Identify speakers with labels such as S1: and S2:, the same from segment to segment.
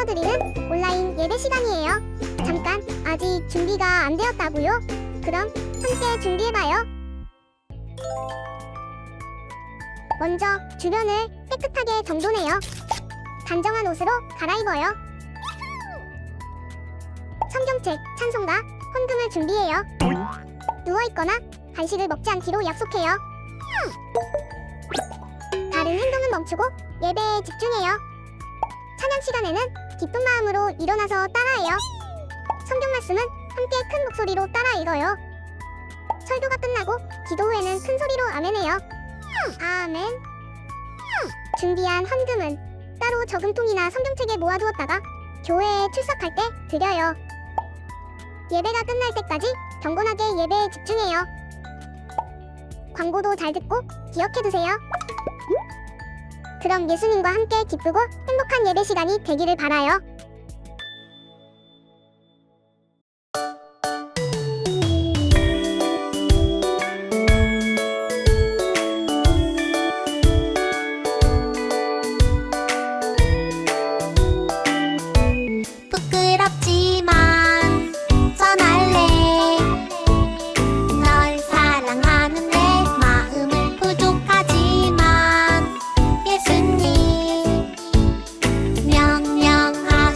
S1: 교회에서 드리는 온라인 예배 시간이에요. 잠깐, 아직 준비가 안 되었다고요? 그럼 함께 준비해봐요. 먼저 주변을 깨끗하게 정돈해요. 단정한 옷으로 갈아입어요. 성경책, 찬송가, 헌금을 준비해요. 누워있거나 간식을 먹지 않기로 약속해요. 다른 행동은 멈추고 예배에 집중해요. 찬양 시간에는 기쁜 마음으로 일어나서 따라해요. 성경 말씀은 함께 큰 목소리로 따라 읽어요. 설교가 끝나고 기도 후에는 큰 소리로 아멘해요. 아멘. 준비한 헌금은 따로 저금통이나 성경책에 모아두었다가 교회에 출석할 때 드려요. 예배가 끝날 때까지 경건하게 예배에 집중해요. 광고도 잘 듣고 기억해두세요. 그럼 예수님과 함께 기쁘고 행복한 예배 시간이 되기를 바라요.
S2: 부끄럽지만 전할래. 널 사랑하는데 마음은 부족하지만 예수님 명령하시면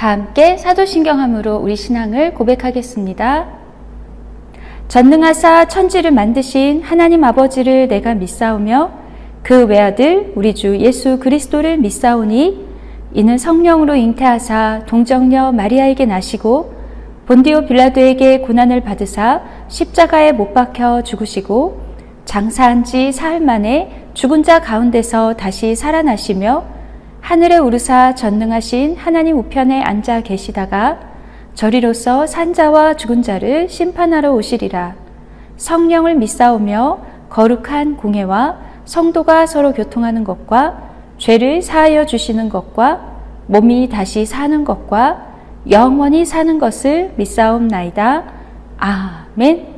S3: 다 함께 사도신경함으로 우리 신앙을 고백하겠습니다. 전능하사 천지를 만드신 하나님 아버지를 내가 믿사오며 그 외아들 우리 주 예수 그리스도를 믿사오니 이는 성령으로 잉태하사 동정녀 마리아에게 나시고 본디오 빌라도에게 고난을 받으사 십자가에 못 박혀 죽으시고 장사한 지 사흘 만에 죽은 자 가운데서 다시 살아나시며 하늘에 오르사 전능하신 하나님 우편에 앉아 계시다가 저리로서 산자와 죽은 자를 심판하러 오시리라. 성령을 믿사오며 거룩한 공예와 성도가 서로 교통하는 것과 죄를 사하여 주시는 것과 몸이 다시 사는 것과 영원히 사는 것을 믿사옵나이다. 아멘.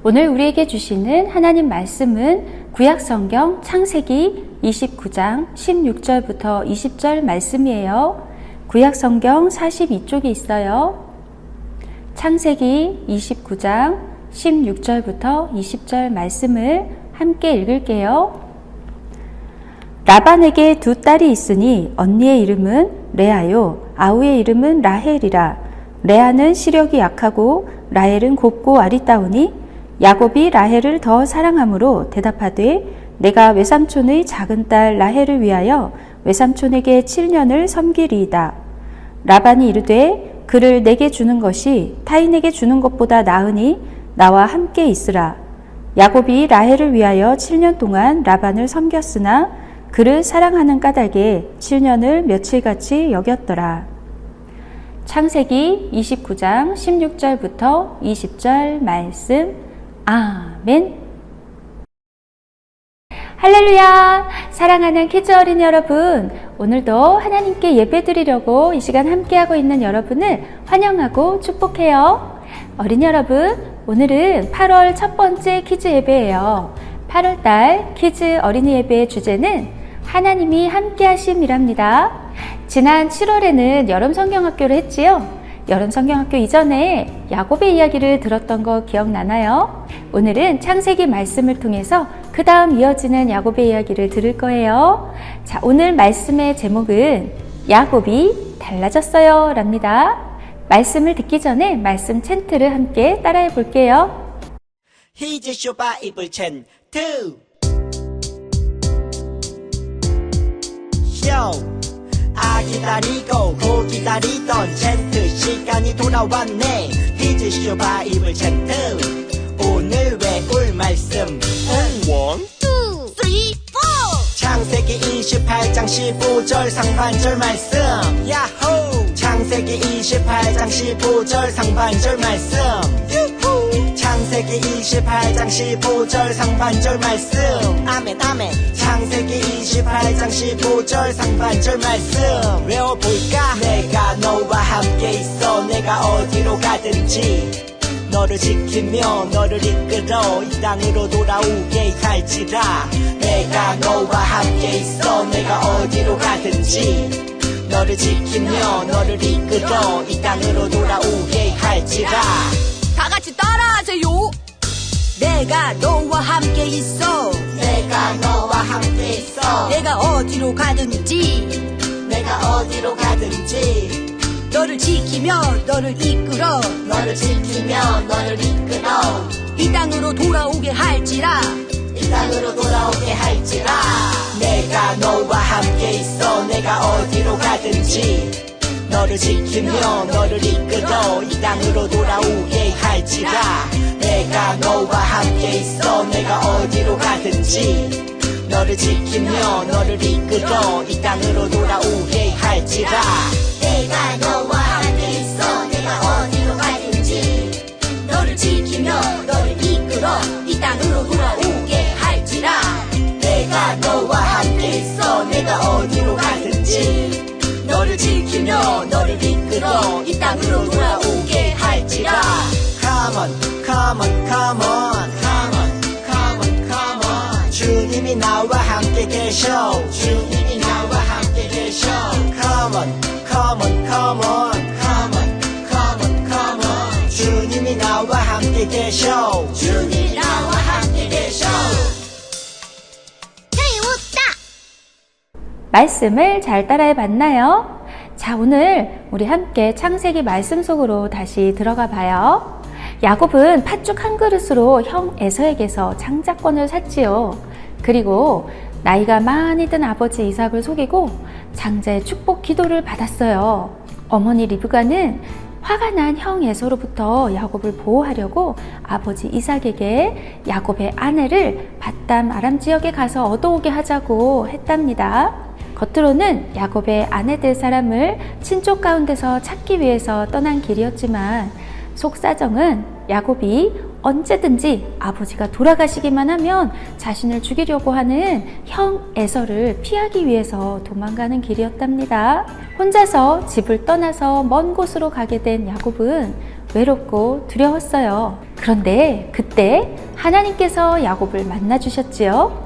S3: 오늘 우리에게 주시는 하나님 말씀은 구약성경 창세기 29장 16절부터 20절 말씀이에요. 구약성경 42쪽에 있어요. 창세기 29장 16절부터 20절 말씀을 함께 읽을게요. 라반에게 두 딸이 있으니 언니의 이름은 레아요 아우의 이름은 라헬이라. 레아는 시력이 약하고 라헬은 곱고 아리따우니 야곱이 라헬을 더 사랑하므로 대답하되 내가 외삼촌의 작은 딸 라헬을 위하여 외삼촌에게 7년을 섬기리이다. 라반이 이르되 그를 내게 주는 것이 타인에게 주는 것보다 나으니 나와 함께 있으라. 야곱이 라헬을 위하여 7년 동안 라반을 섬겼으나 그를 사랑하는 까닭에 7년을 며칠같이 여겼더라. 창세기 29장 16절부터 20절 말씀. 아멘. 할렐루야! 사랑하는 키즈 어린이 여러분, 오늘도 하나님께 예배드리려고 이 시간 함께하고 있는 여러분을 환영하고 축복해요. 어린이 여러분, 오늘은 8월 첫 번째 키즈 예배예요. 8월달 키즈 어린이 예배의 주제는 하나님이 함께하심이랍니다. 지난 7월에는 여름 성경학교를 했지요. 여름 성경학교 이전에 야곱의 이야기를 들었던 거 기억나나요? 오늘은 창세기 말씀을 통해서 그 다음 이어지는 야곱의 이야기를 들을 거예요. 자, 오늘 말씀의 제목은 야곱이 달라졌어요 랍니다. 말씀을 듣기 전에 말씀 챈트를 함께 따라해 볼게요.
S4: Here's your Bible chant 2. Yo. 기다리고 고 기다리던 챈트 시간이 돌아왔네. Here's your Bible chant 2. 오늘 외울 말씀은 1, 2, 3, 4 창세기 28장 15절 상반절 말씀. 야호! 창세기 28장 15절 상반절 말씀. 유후! 창세기 28장 15절 상반절 말씀. 아멘 아멘. 창세기 28장 15절 상반절 말씀 외워볼까? 내가 너와 함께 있어. 내가 어디로 가든지 너를 지키며 너를 이끌어 이 땅으로 돌아오게 할지라. 내가 너와 함께 있어. 내가 어디로 가든지 너를 지키며 너를 이끌어 이 땅으로 돌아오게 할지라.
S5: 다 같이 따라하세요. 내가 너와 함께 있어.
S4: 내가 너와 함께 있어.
S5: 내가 어디로 가든지
S4: 내가 어디로 가든지
S5: 너를 지키며 너를 이끌어
S4: 너를 지키며 너를 이끌어
S5: 이 땅으로 돌아오게 할지라.
S4: 이 땅으로 돌아오게 할지라. 내가 너와 함께 있어. 내가 어디로 가든지 너를 지키며 너를 이끌어 이 땅으로 돌아오게 할지라. 내가 너와 함께 있어. 내가 어디로 가든지 너를 지키며 너를 이끌어 이 땅으로 돌아오게 할지라.
S2: 내가 너와 함께 있어. 내가 어디로 가든지
S5: 너를 지키며 너를 이끌어 이 땅으로 돌아오게 할지라.
S4: 내가 너와 함께 있어. 내가 어디로 가든지
S5: 너를 지키며 너를 이끌어 이 땅으로 돌아오게 할지라.
S4: Come on, come on, come on, come on, come on, come on. 주님이 나와 함께 계셔. 주님이 나와 함께 계셔. Come on, come on, come on, come on, come on, come on. 주님이 나와 함께 계셔. 주님이 나와 함께 계셔.
S2: 재밌다.
S3: 말씀을 잘 따라해 봤나요? 자, 오늘 우리 함께 창세기 말씀 속으로 다시 들어가 봐요. 야곱은 팥죽 한 그릇으로 형 에서에게서 장자권을 샀지요. 그리고 나이가 많이 든 아버지 이삭을 속이고 장자의 축복 기도를 받았어요. 어머니 리브가는 화가 난 형 에서로부터 야곱을 보호하려고 아버지 이삭에게 야곱의 아내를 밧담 아람 지역에 가서 얻어오게 하자고 했답니다. 겉으로는 야곱의 아내 될 사람을 친족 가운데서 찾기 위해서 떠난 길이었지만 속사정은 야곱이 언제든지 아버지가 돌아가시기만 하면 자신을 죽이려고 하는 형 에서를 피하기 위해서 도망가는 길이었답니다. 혼자서 집을 떠나서 먼 곳으로 가게 된 야곱은 외롭고 두려웠어요. 그런데 그때 하나님께서 야곱을 만나 주셨지요.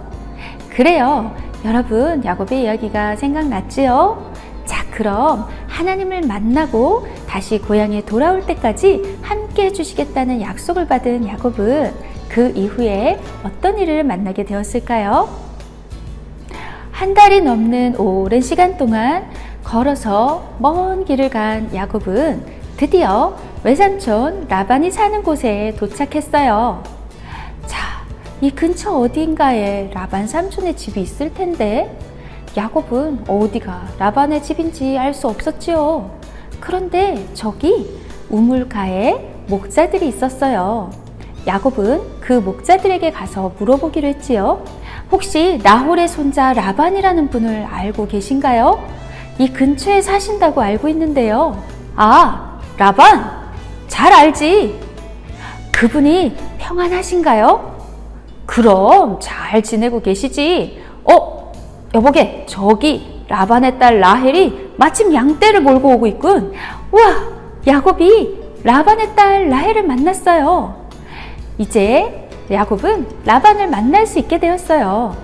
S3: 그래요. 여러분, 야곱의 이야기가 생각났지요? 자, 그럼 하나님을 만나고 다시 고향에 돌아올 때까지 함께 해주시겠다는 약속을 받은 야곱은 그 이후에 어떤 일을 만나게 되었을까요? 한 달이 넘는 오랜 시간 동안 걸어서 먼 길을 간 야곱은 드디어 외삼촌 라반이 사는 곳에 도착했어요. 자, 이 근처 어딘가에 라반 삼촌의 집이 있을 텐데 야곱은 어디가 라반의 집인지 알 수 없었지요. 그런데 저기 우물가에 목자들이 있었어요. 야곱은 그 목자들에게 가서 물어보기로 했지요. 혹시 나홀의 손자 라반이라는 분을 알고 계신가요? 이 근처에 사신다고 알고 있는데요. 아, 라반? 잘 알지. 그분이 평안하신가요? 그럼 잘 지내고 계시지. 여보게, 저기 라반의 딸 라헬이 마침 양떼를 몰고 오고 있군. 우와, 야곱이 라반의 딸 라헬을 만났어요. 이제 야곱은 라반을 만날 수 있게 되었어요.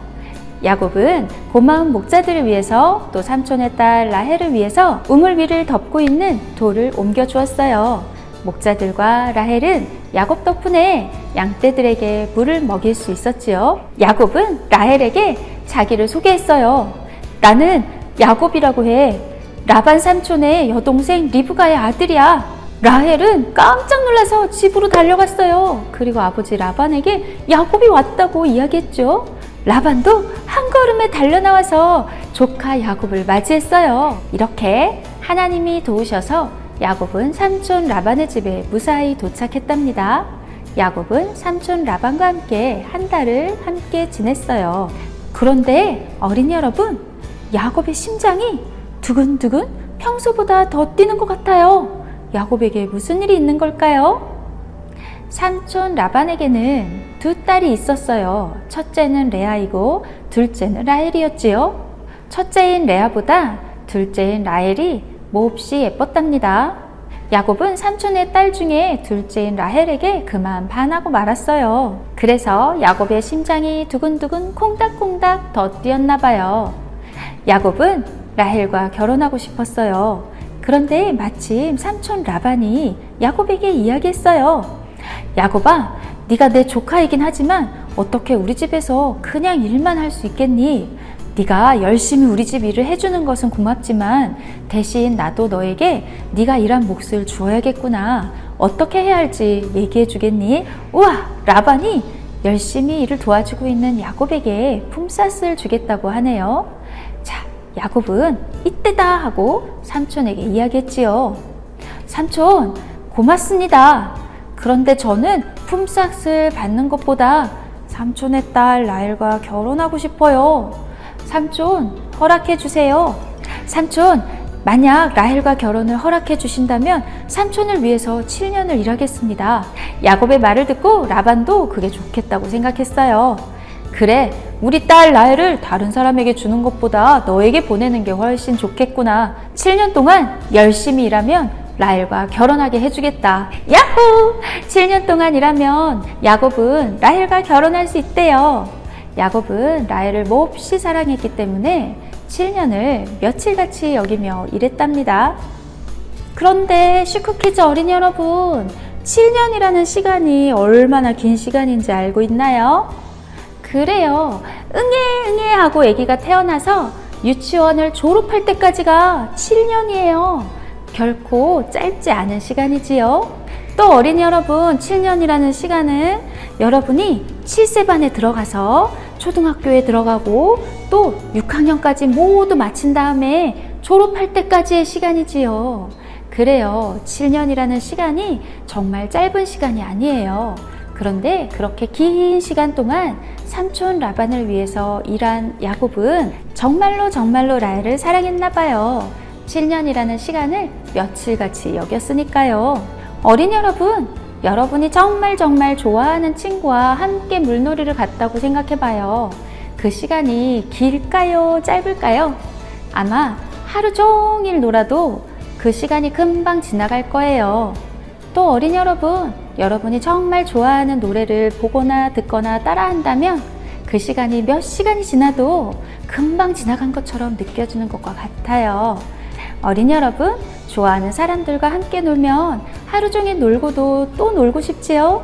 S3: 야곱은 고마운 목자들을 위해서 또 삼촌의 딸 라헬을 위해서 우물 위를 덮고 있는 돌을 옮겨 주었어요. 목자들과 라헬은 야곱 덕분에 양떼들에게 물을 먹일 수 있었지요. 야곱은 라헬에게 자기를 소개했어요. 나는 야곱이라고 해. 라반 삼촌의 여동생 리브가의 아들이야. 라헬은 깜짝 놀라서 집으로 달려갔어요. 그리고 아버지 라반에게 야곱이 왔다고 이야기했죠. 라반도 한 걸음에 달려나와서 조카 야곱을 맞이했어요. 이렇게 하나님이 도우셔서 야곱은 삼촌 라반의 집에 무사히 도착했답니다. 야곱은 삼촌 라반과 함께 한 달을 함께 지냈어요. 그런데 어린이 여러분, 야곱의 심장이 두근두근 평소보다 더 뛰는 것 같아요. 야곱에게 무슨 일이 있는 걸까요? 삼촌 라반에게는 두 딸이 있었어요. 첫째는 레아이고 둘째는 라헬이었지요. 첫째인 레아보다 둘째인 라헬이 몹시 예뻤답니다. 야곱은 삼촌의 딸 중에 둘째인 라헬에게 그만 반하고 말았어요. 그래서 야곱의 심장이 두근두근 콩닥콩닥 더 뛰었나 봐요. 야곱은 라헬과 결혼하고 싶었어요. 그런데 마침 삼촌 라반이 야곱에게 이야기했어요. 야곱아, 네가 내 조카이긴 하지만 어떻게 우리 집에서 그냥 일만 할 수 있겠니? 네가 열심히 우리 집 일을 해주는 것은 고맙지만 대신 나도 너에게 네가 일한 몫을 주어야겠구나. 어떻게 해야 할지 얘기해 주겠니? 우와, 라반이 열심히 일을 도와주고 있는 야곱에게 품삯을 주겠다고 하네요. 자, 야곱은 이때다 하고 삼촌에게 이야기했지요. 삼촌, 고맙습니다. 그런데 저는 품삯을 받는 것보다 삼촌의 딸 라헬과 결혼하고 싶어요. 삼촌, 허락해 주세요. 삼촌, 만약 라헬과 결혼을 허락해 주신다면 삼촌을 위해서 7년을 일하겠습니다. 야곱의 말을 듣고 라반도 그게 좋겠다고 생각했어요. 그래, 우리 딸 라헬을 다른 사람에게 주는 것보다 너에게 보내는 게 훨씬 좋겠구나. 7년 동안 열심히 일하면 라헬과 결혼하게 해주겠다. 야호! 7년 동안 일하면 야곱은 라헬과 결혼할 수 있대요. 야곱은 라헬을 몹시 사랑했기 때문에 7년을 며칠같이 여기며 일했답니다. 그런데 슈크키즈 어린이 여러분, 7년이라는 시간이 얼마나 긴 시간인지 알고 있나요? 그래요. 응애 응애 하고 아기가 태어나서 유치원을 졸업할 때까지가 7년이에요. 결코 짧지 않은 시간이지요. 또 어린이 여러분, 7년이라는 시간은 여러분이 7세반에 들어가서 초등학교에 들어가고 또 6학년까지 모두 마친 다음에 졸업할 때까지의 시간이지요. 그래요. 7년이라는 시간이 정말 짧은 시간이 아니에요. 그런데 그렇게 긴 시간 동안 삼촌 라반을 위해서 일한 야곱은 정말로 라헬을 사랑했나 봐요. 7년이라는 시간을 며칠같이 여겼으니까요. 어린이 여러분, 여러분이 정말 좋아하는 친구와 함께 물놀이를 갔다고 생각해봐요. 그 시간이 길까요? 짧을까요? 아마 하루 종일 놀아도 그 시간이 금방 지나갈 거예요. 또 어린이 여러분, 여러분이 정말 좋아하는 노래를 보거나 듣거나 따라한다면 그 시간이 몇 시간이 지나도 금방 지나간 것처럼 느껴지는 것과 같아요. 어린이 여러분, 좋아하는 사람들과 함께 놀면 하루 종일 놀고도 또 놀고 싶지요?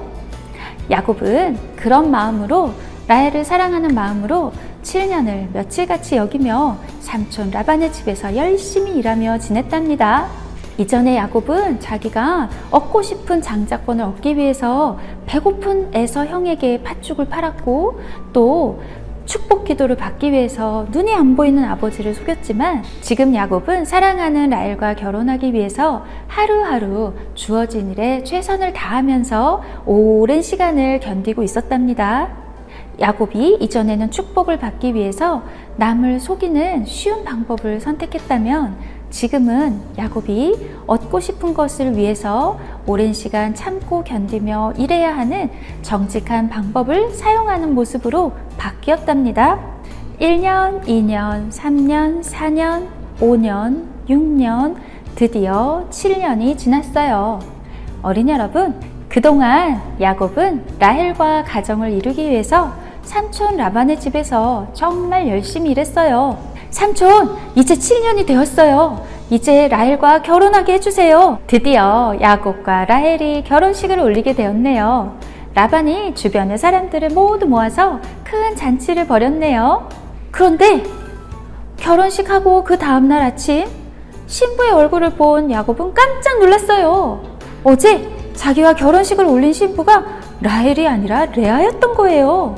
S3: 야곱은 그런 마음으로, 라헬을 사랑하는 마음으로 7년을 며칠같이 여기며 삼촌 라반의 집에서 열심히 일하며 지냈답니다. 이전에 야곱은 자기가 얻고 싶은 장자권을 얻기 위해서 배고픈 에서 형에게 팥죽을 팔았고, 또 축복 기도를 받기 위해서 눈이 안 보이는 아버지를 속였지만, 지금 야곱은 사랑하는 라헬과 결혼하기 위해서 하루하루 주어진 일에 최선을 다하면서 오랜 시간을 견디고 있었답니다. 야곱이 이전에는 축복을 받기 위해서 남을 속이는 쉬운 방법을 선택했다면, 지금은 야곱이 얻고 싶은 것을 위해서 오랜 시간 참고 견디며 일해야 하는 정직한 방법을 사용하는 모습으로 바뀌었답니다. 1년, 2년, 3년, 4년, 5년, 6년, 드디어 7년이 지났어요. 어린이 여러분, 그동안 야곱은 라헬과 가정을 이루기 위해서 삼촌 라반의 집에서 정말 열심히 일했어요. 삼촌, 이제 7년이 되었어요. 이제 라헬과 결혼하게 해주세요. 드디어 야곱과 라헬이 결혼식을 올리게 되었네요. 라반이 주변의 사람들을 모두 모아서 큰 잔치를 벌였네요. 그런데 결혼식하고 그 다음날 아침, 신부의 얼굴을 본 야곱은 깜짝 놀랐어요. 어제 자기와 결혼식을 올린 신부가 라헬이 아니라 레아였던 거예요.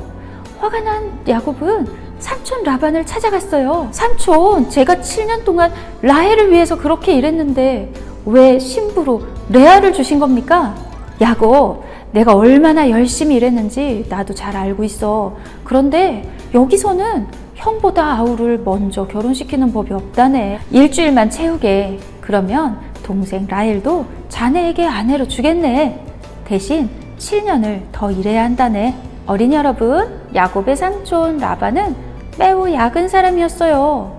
S3: 화가 난 야곱은 삼촌 라반을 찾아갔어요. 삼촌, 제가 7년 동안 라헬을 위해서 그렇게 일했는데 왜 신부로 레아를 주신 겁니까? 야곱, 내가 얼마나 열심히 일했는지 나도 잘 알고 있어. 그런데 여기서는 형보다 아우를 먼저 결혼시키는 법이 없다네. 일주일만 채우게. 그러면 동생 라헬도 자네에게 아내로 주겠네. 대신 7년을 더 일해야 한다네. 어린이 여러분, 야곱의 삼촌 라반은 매우 야근 사람이었어요.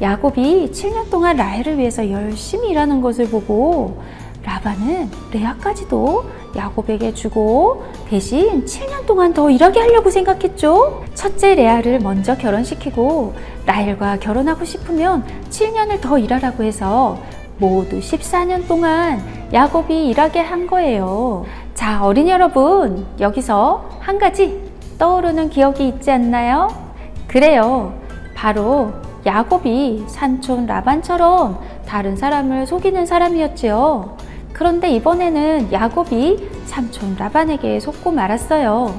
S3: 야곱이 7년 동안 라헬을 위해서 열심히 일하는 것을 보고 라반은 레아까지도 야곱에게 주고 대신 7년 동안 더 일하게 하려고 생각했죠. 첫째 레아를 먼저 결혼시키고 라헬과 결혼하고 싶으면 7년을 더 일하라고 해서 모두 14년 동안 야곱이 일하게 한 거예요. 자, 어린이 여러분, 여기서 한 가지 떠오르는 기억이 있지 않나요? 그래요. 바로 야곱이 삼촌 라반처럼 다른 사람을 속이는 사람이었지요. 그런데 이번에는 야곱이 삼촌 라반에게 속고 말았어요.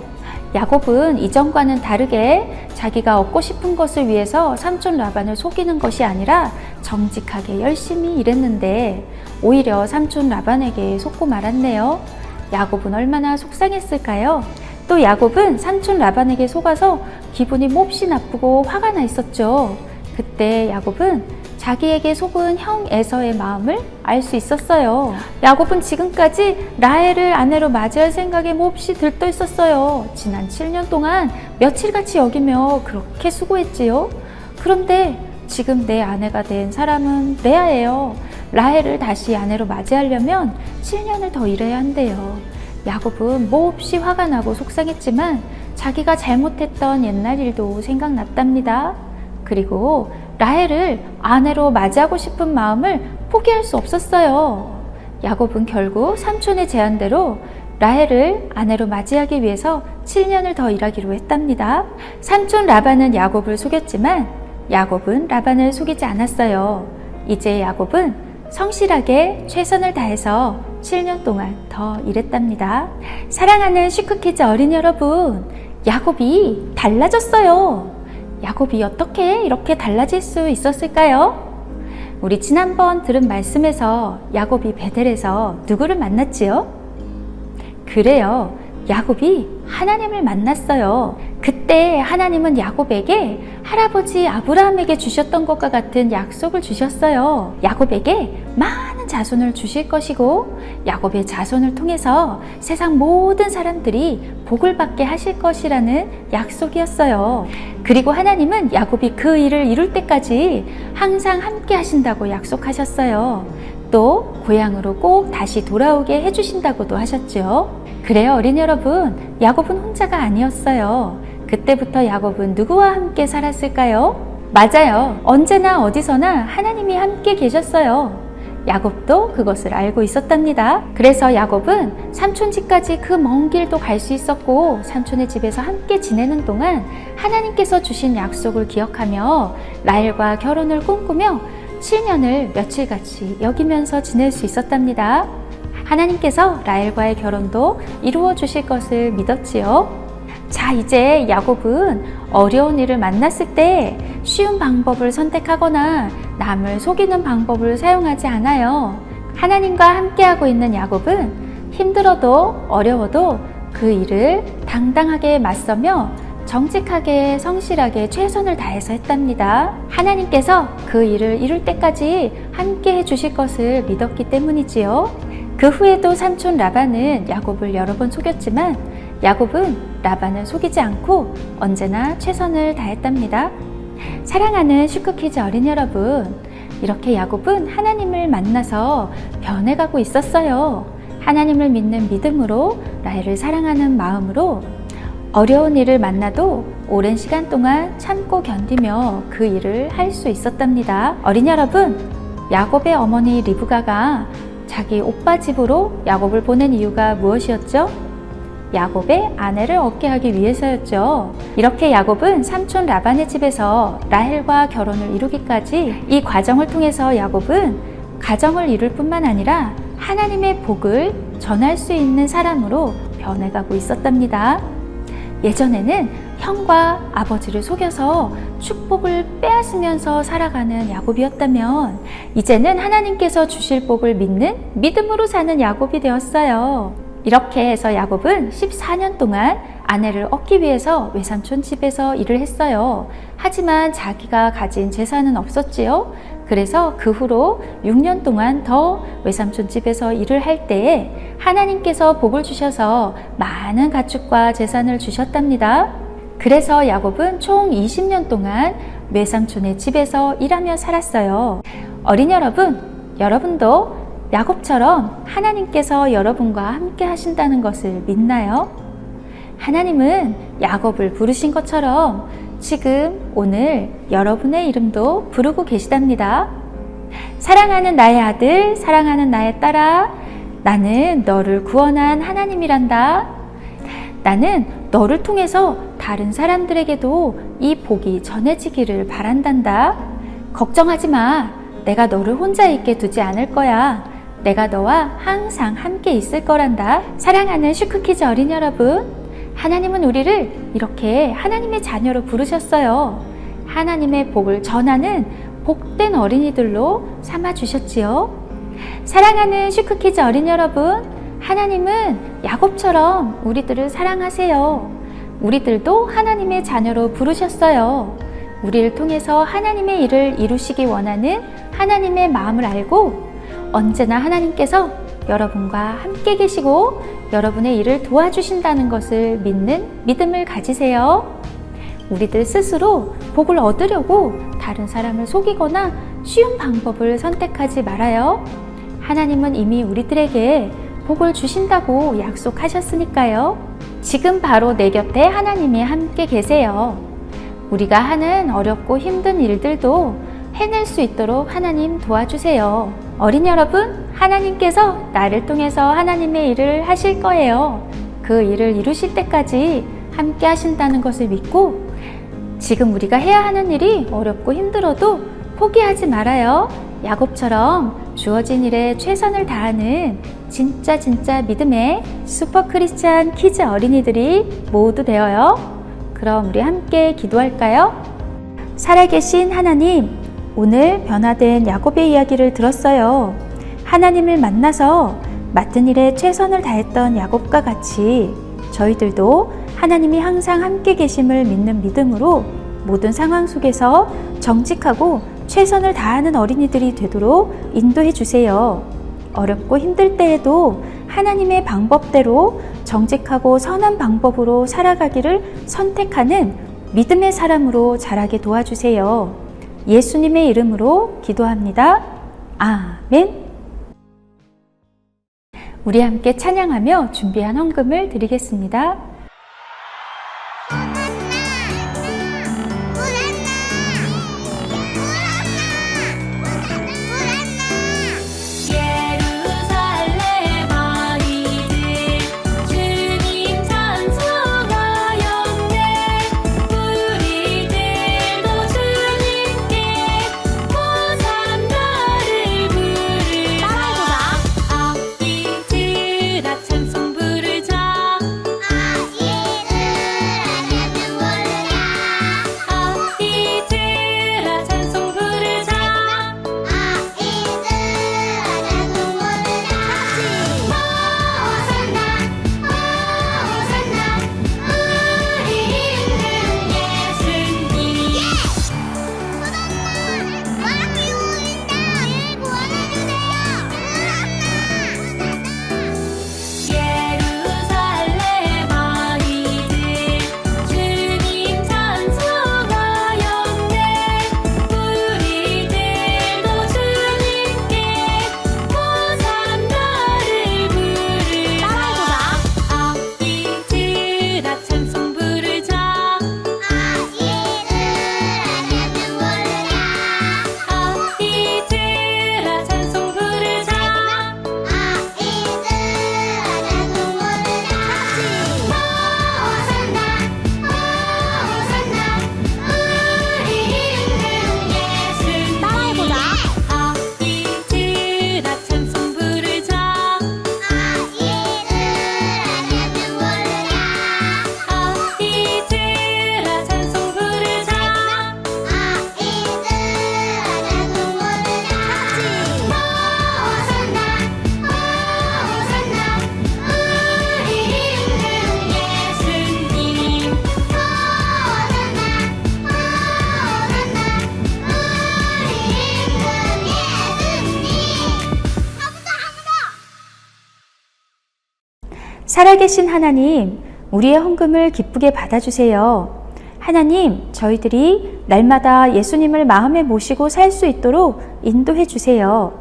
S3: 야곱은 이전과는 다르게 자기가 얻고 싶은 것을 위해서 삼촌 라반을 속이는 것이 아니라 정직하게 열심히 일했는데 오히려 삼촌 라반에게 속고 말았네요. 야곱은 얼마나 속상했을까요? 또 야곱은 삼촌 라반에게 속아서 기분이 몹시 나쁘고 화가 나 있었죠. 그때 야곱은 자기에게 속은 형 에서의 마음을 알 수 있었어요. 야곱은 지금까지 라헬을 아내로 맞이할 생각에 몹시 들떠 있었어요. 지난 7년 동안 며칠같이 여기며 그렇게 수고했지요. 그런데 지금 내 아내가 된 사람은 레아예요. 라헬을 다시 아내로 맞이하려면 7년을 더 일해야 한대요. 야곱은 몹시 화가 나고 속상했지만 자기가 잘못했던 옛날 일도 생각났답니다. 그리고 라헬을 아내로 맞이하고 싶은 마음을 포기할 수 없었어요. 야곱은 결국 삼촌의 제안대로 라헬을 아내로 맞이하기 위해서 7년을 더 일하기로 했답니다. 삼촌 라반은 야곱을 속였지만 야곱은 라반을 속이지 않았어요. 이제 야곱은 성실하게 최선을 다해서 7년 동안 더 일했답니다. 사랑하는 슈크키즈 어린 여러분, 야곱이 달라졌어요. 야곱이 어떻게 이렇게 달라질 수 있었을까요? 우리 지난번 들은 말씀에서 야곱이 베델에서 누구를 만났지요? 그래요. 야곱이 하나님을 만났어요. 그때 하나님은 야곱에게 할아버지 아브라함에게 주셨던 것과 같은 약속을 주셨어요. 야곱에게 많은 자손을 주실 것이고 야곱의 자손을 통해서 세상 모든 사람들이 복을 받게 하실 것이라는 약속이었어요. 그리고 하나님은 야곱이 그 일을 이룰 때까지 항상 함께 하신다고 약속하셨어요. 또 고향으로 꼭 다시 돌아오게 해주신다고도 하셨죠. 그래요, 어린 여러분, 야곱은 혼자가 아니었어요. 그때부터 야곱은 누구와 함께 살았을까요? 맞아요. 언제나 어디서나 하나님이 함께 계셨어요. 야곱도 그것을 알고 있었답니다. 그래서 야곱은 삼촌 집까지 그 먼 길도 갈 수 있었고 삼촌의 집에서 함께 지내는 동안 하나님께서 주신 약속을 기억하며 라헬과 결혼을 꿈꾸며 7년을 며칠같이 여기면서 지낼 수 있었답니다. 하나님께서 라헬과의 결혼도 이루어 주실 것을 믿었지요. 자, 이제 야곱은 어려운 일을 만났을 때 쉬운 방법을 선택하거나 남을 속이는 방법을 사용하지 않아요. 하나님과 함께하고 있는 야곱은 힘들어도 어려워도 그 일을 당당하게 맞서며 정직하게 성실하게 최선을 다해서 했답니다. 하나님께서 그 일을 이룰 때까지 함께 해주실 것을 믿었기 때문이지요. 그 후에도 삼촌 라반은 야곱을 여러 번 속였지만 야곱은 라반을 속이지 않고 언제나 최선을 다했답니다. 사랑하는 슈크키즈 어린 여러분, 이렇게 야곱은 하나님을 만나서 변해가고 있었어요. 하나님을 믿는 믿음으로 라헬을 사랑하는 마음으로 어려운 일을 만나도 오랜 시간 동안 참고 견디며 그 일을 할 수 있었답니다. 어린 여러분, 야곱의 어머니 리브가가 자기 오빠 집으로 야곱을 보낸 이유가 무엇이었죠? 야곱의 아내를 얻게 하기 위해서였죠. 이렇게 야곱은 삼촌 라반의 집에서 라헬과 결혼을 이루기까지 이 과정을 통해서 야곱은 가정을 이룰 뿐만 아니라 하나님의 복을 전할 수 있는 사람으로 변해가고 있었답니다. 예전에는 형과 아버지를 속여서 축복을 빼앗으면서 살아가는 야곱이었다면 이제는 하나님께서 주실 복을 믿는 믿음으로 사는 야곱이 되었어요. 이렇게 해서 야곱은 14년 동안 아내를 얻기 위해서 외삼촌 집에서 일을 했어요. 하지만 자기가 가진 재산은 없었지요. 그래서 그 후로 6년 동안 더 외삼촌 집에서 일을 할 때에 하나님께서 복을 주셔서 많은 가축과 재산을 주셨답니다. 그래서 야곱은 총 20년 동안 외삼촌의 집에서 일하며 살았어요. 어린 여러분, 여러분도 야곱처럼 하나님께서 여러분과 함께 하신다는 것을 믿나요? 하나님은 야곱을 부르신 것처럼 지금 오늘 여러분의 이름도 부르고 계시답니다. 사랑하는 나의 아들, 사랑하는 나의 딸아, 나는 너를 구원한 하나님이란다. 나는 너를 통해서 다른 사람들에게도 이 복이 전해지기를 바란단다. 걱정하지 마. 내가 너를 혼자 있게 두지 않을 거야. 내가 너와 항상 함께 있을 거란다. 사랑하는 슈크키즈 어린 여러분, 하나님은 우리를 이렇게 하나님의 자녀로 부르셨어요. 하나님의 복을 전하는 복된 어린이들로 삼아주셨지요. 사랑하는 슈크키즈 어린 여러분, 하나님은 야곱처럼 우리들을 사랑하세요. 우리들도 하나님의 자녀로 부르셨어요. 우리를 통해서 하나님의 일을 이루시기 원하는 하나님의 마음을 알고 언제나 하나님께서 여러분과 함께 계시고 여러분의 일을 도와주신다는 것을 믿는 믿음을 가지세요. 우리들 스스로 복을 얻으려고 다른 사람을 속이거나 쉬운 방법을 선택하지 말아요. 하나님은 이미 우리들에게 복을 주신다고 약속하셨으니까요. 지금 바로 내 곁에 하나님이 함께 계세요. 우리가 하는 어렵고 힘든 일들도 해낼 수 있도록 하나님 도와주세요. 어린 여러분, 하나님께서 나를 통해서 하나님의 일을 하실 거예요. 그 일을 이루실 때까지 함께 하신다는 것을 믿고 지금 우리가 해야 하는 일이 어렵고 힘들어도 포기하지 말아요. 야곱처럼 주어진 일에 최선을 다하는 진짜 믿음의 슈퍼 크리스찬 키즈 어린이들이 모두 되어요. 그럼 우리 함께 기도할까요? 살아계신 하나님, 오늘 변화된 야곱의 이야기를 들었어요. 하나님을 만나서 맡은 일에 최선을 다했던 야곱과 같이 저희들도 하나님이 항상 함께 계심을 믿는 믿음으로 모든 상황 속에서 정직하고 최선을 다하는 어린이들이 되도록 인도해 주세요. 어렵고 힘들 때에도 하나님의 방법대로 정직하고 선한 방법으로 살아가기를 선택하는 믿음의 사람으로 자라게 도와주세요. 예수님의 이름으로 기도합니다. 아멘. 우리 함께 찬양하며 준비한 헌금을 드리겠습니다.
S5: 예루살렘 아이들 주님 찬송하였네. 우리들도 주님께 호산나를 부르라. 아이들아 찬송 부르자. 아이들아 찬송 부르자. 예루살렘 아이들 주님 찬송하였네. 우리들도 주님께 호산나를 부르라. 아이들아 찬송 부르자. 아이들아 찬송 부르자. 아이들아 찬송 부르자. 아이들아 찬송 부르자.
S3: 살아계신 하나님, 우리의 헌금을 기쁘게 받아주세요. 하나님, 저희들이 날마다 예수님을 마음에 모시고 살 수 있도록 인도해 주세요.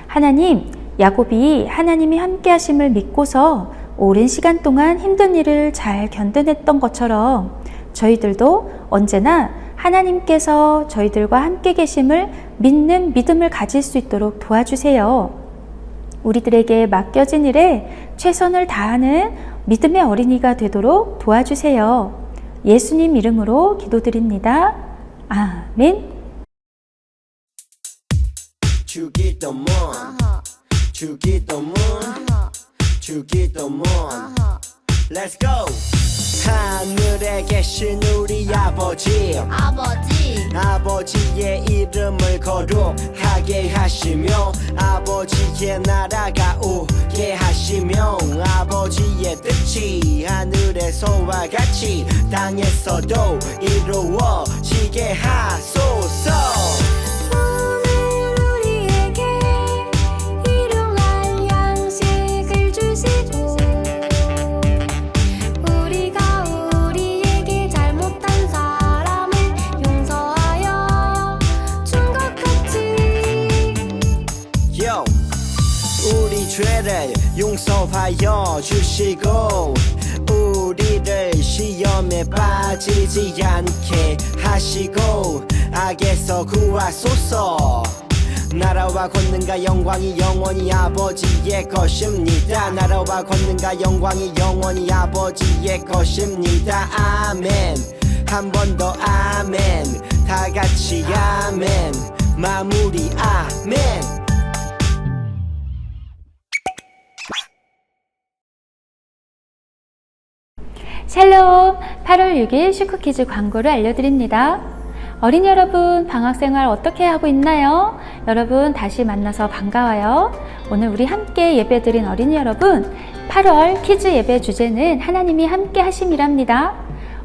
S3: 하나님, 야곱이 하나님이 함께 하심을 믿고서 오랜 시간 동안 힘든 일을 잘 견뎌냈던 것처럼 저희들도 언제나 하나님께서 저희들과 함께 계심을 믿는 믿음을 가질 수 있도록 도와주세요. 우리들에게 맡겨진 일에 최선을 다하는 믿음의 어린이가 되도록 도와주세요. 예수님 이름으로 기도드립니다. 아멘.
S4: 주기도문 주기도문 주기도문 Let's go. 하늘에 계신 우리 아버지 아버지의 이름을 거룩하게 하시며 아버지의 나라가 오게 하시며 아버지의 뜻이 하늘에서와 같이 땅에서도 이루어지게 하소서. 우리 죄를 용서하여 주시고 우리를 시험에 빠지지 않게 하시고 악에서 구하소서. 나라와 권능과 영광이 영원히 아버지의 것입니다. 나라와 권능과 영광이 영원히 아버지의 것입니다. 아멘. 한 번 더 아멘 다 같이 아멘 마무리 아멘
S3: 샬롬! 8월 6일 슈크퀴즈 광고를 알려드립니다. 어린이 여러분, 방학생활 어떻게 하고 있나요? 여러분 다시 만나서 반가워요. 오늘 우리 함께 예배드린 어린이 여러분, 8월 퀴즈 예배 주제는 하나님이 함께 하심이랍니다.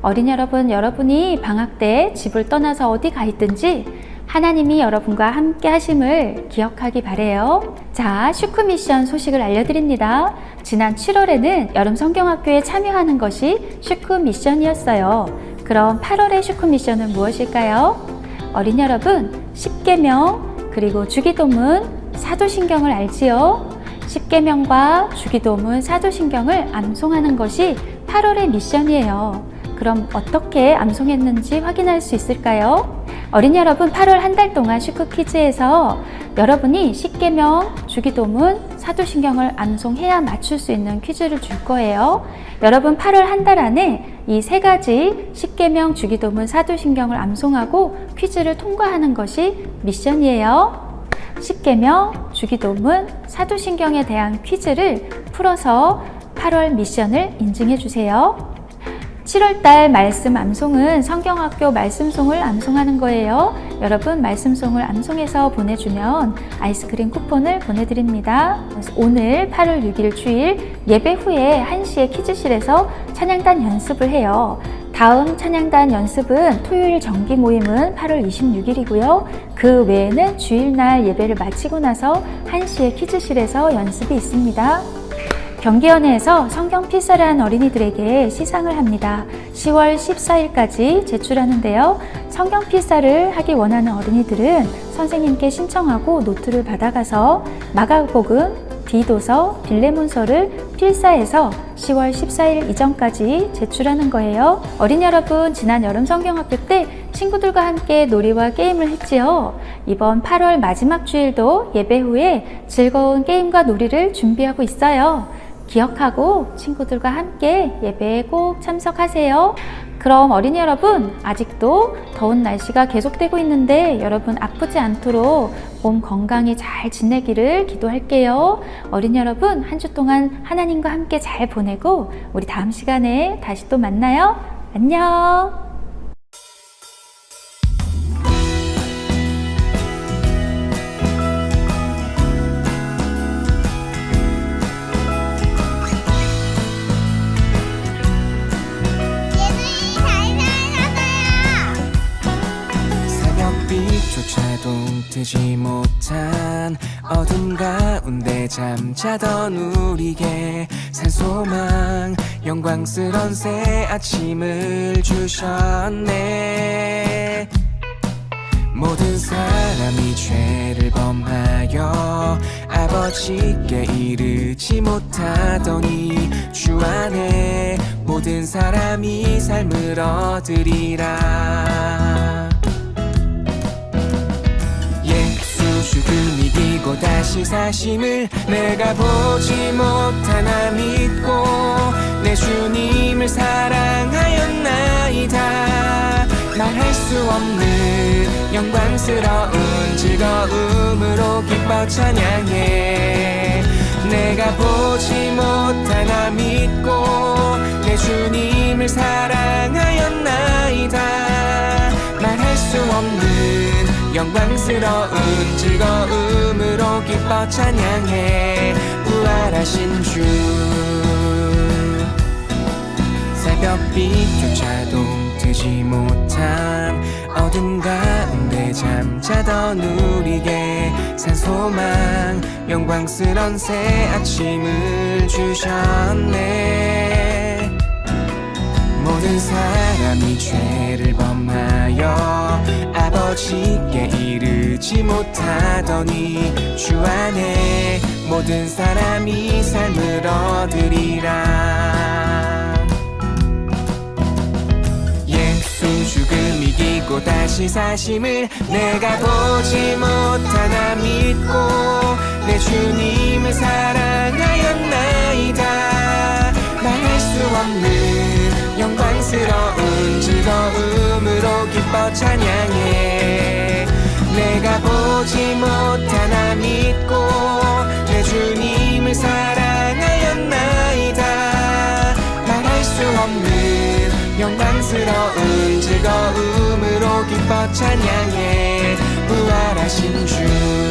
S3: 어린이 여러분, 여러분이 방학 때 집을 떠나서 어디 가 있든지 하나님이 여러분과 함께 하심을 기억하기 바래요. 자, 슈크 미션 소식을 알려드립니다. 지난 7월에는 여름 성경학교에 참여하는 것이 슈크 미션이었어요. 그럼 8월의 슈크 미션은 무엇일까요? 어린이 여러분, 십계명 그리고 주기도문, 사도신경을 알지요? 십계명과 주기도문, 사도신경을 암송하는 것이 8월의 미션이에요. 그럼 어떻게 암송했는지 확인할 수 있을까요? 어린이 여러분, 8월 한 달 동안 슈크 퀴즈에서 여러분이 십계명, 주기도문, 사도신경을 암송해야 맞출 수 있는 퀴즈를 줄 거예요. 여러분 8월 한 달 안에 이 세 가지 십계명, 주기도문, 사도신경을 암송하고 퀴즈를 통과하는 것이 미션이에요. 십계명, 주기도문, 사도신경에 대한 퀴즈를 풀어서 8월 미션을 인증해 주세요. 7월달 말씀 암송은 성경학교 말씀송을 암송하는 거예요. 여러분 말씀송을 암송해서 보내주면 아이스크림 쿠폰을 보내드립니다. 오늘 8월 6일 주일 예배 후에 1시에 퀴즈실에서 찬양단 연습을 해요. 다음 찬양단 연습은 토요일 정기 모임은 8월 26일이고요. 그 외에는 주일날 예배를 마치고 나서 1시에 퀴즈실에서 연습이 있습니다. 경기연회에서 성경 필사를 한 어린이들에게 시상을 합니다. 10월 14일까지 제출하는데요. 성경 필사를 하기 원하는 어린이들은 선생님께 신청하고 노트를 받아가서 마가복음, 디도서, 빌레몬서를 필사해서 10월 14일 이전까지 제출하는 거예요. 어린이 여러분, 지난 여름 성경학교 때 친구들과 함께 놀이와 게임을 했지요. 이번 8월 마지막 주일도 예배 후에 즐거운 게임과 놀이를 준비하고 있어요. 기억하고 친구들과 함께 예배에 꼭 참석하세요. 그럼 어린이 여러분, 아직도 더운 날씨가 계속되고 있는데 여러분 아프지 않도록 몸 건강히 잘 지내기를 기도할게요. 어린이 여러분, 한 주 동안 하나님과 함께 잘 보내고 우리 다음 시간에 다시 또 만나요. 안녕.
S6: 새벽빛조차도 뜨지 못한 어둠 가운데 잠자던 우리에게 산소망 영광스런 새 아침을 주셨네. 모든 사람이 죄를 범하여 아버지께 이르지 못하더니 주 안에 모든 사람이 삶을 얻으리라. 죽음 이기고 다시 사심을 내가 보지 못하나 믿고 내 주님을 사랑하였나이다. 말할 수 없는 영광스러운 즐거움으로 기뻐 찬양해. 내가 보지 못하나 믿고 내 주님을 사랑하였나이다. 말할 수 없는 영광스러운 즐거움으로 기뻐 찬양해. 부활하신 주, 새벽빛조차도 뜨지 못한 어둠 가운데 잠자던 우리에게 산소망 영광스런 새 아침을 주셨네. 모든 사람이 죄를 범하여 아버지께 이르지 못하더니 주 안에 모든 사람이 삶을 얻으리라. 예수 죽음 이기고 다시 사심을 내가 보지 못하나 믿고 내 주님을 사랑하였나이다. 말할 수 없는 영광스러운 즐거움 기뻐 찬양해 내가 보지 못하나 믿고 내 주님을 사랑하였나이다 말할 수 없는 영광스러운 즐거움으로 기뻐 찬양해 부활하신 주